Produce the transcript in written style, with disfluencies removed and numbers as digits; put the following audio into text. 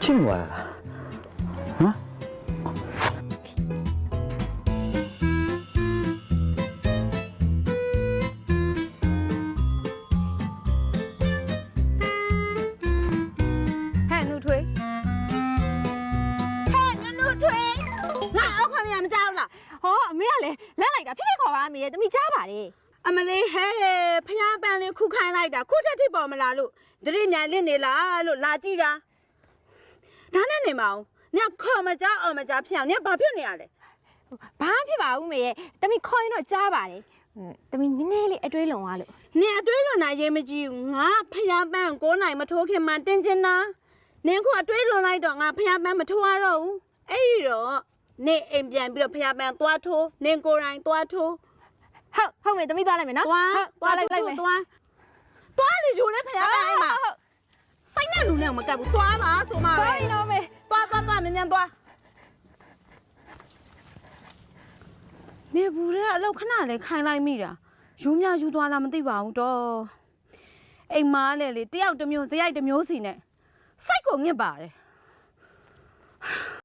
ချစ်နေပါလားဟမ် ဟဲ့နုထွေးနုထွေးငါအောက်ခံရမကြောက်လား ဟောအမေကလည်းလန့်လိုက်တာဖိဖိခေါ်ပါအမေရဲ့တမိကြားပါလေ အမလေးဟဲ့ဖျားပန်းလေးခုခိုင်းလိုက်တာခုထက်ထိပေါ်မလားလို့တရိမြန်လင့်နေလားလို့လာကြည့်တာဒါနဲ့နေမအောင်ညခေါ်မကြောက်အောင်မကြောက်ဖြစ်အောင်ညဘာဖြစ်နေရလဲ ဘာဖြစ်ပါဦးမေရဲ့တမိခေါ်ရင်တော့ကြားပါလေတမိနည်းနည်းလေးအတွေးလုံသွားလို့ နင်အတွေးလွန်နိုင်ရေးမကြည့်ဘူးငါဖျားပန်း9နိုင်မထိုးခင်မှတင်းချင်တာနင်ခုအတွေးလွန်လိုက်တော့ငါဖျားပန်းမထိုးရတော့ဘူးအဲ့ဒီတော့နင်အိမ်ပြန်ပြီးတော့ဖျားပန်းသွားထိုးနင်ကိုယ်တိုင်သွားထိုး ဟုတ်မေတမိသွားလိုက်မယ်နော် သွားလိုက်မယ်သွားလေယူလဲဖျားပန်းအိမ်မှာစိတ်နဲ့လူနဲ့မကပ်ဘူးသွားပါဆိုမှပဲ သွားရင်တော့မေ သွားမြန်သွားနေဘူးတဲ့အလောက်ခဏလေးခိုင်းလိုက်မိတာယူမြယူသွားလားမသိပါဘူးတော့အိမ်မားလေတယောက်တစ်မျိုးဇယိုက်တစ်မျိုးစီနဲ့စိတ်ကိုငစ်ပါတယ်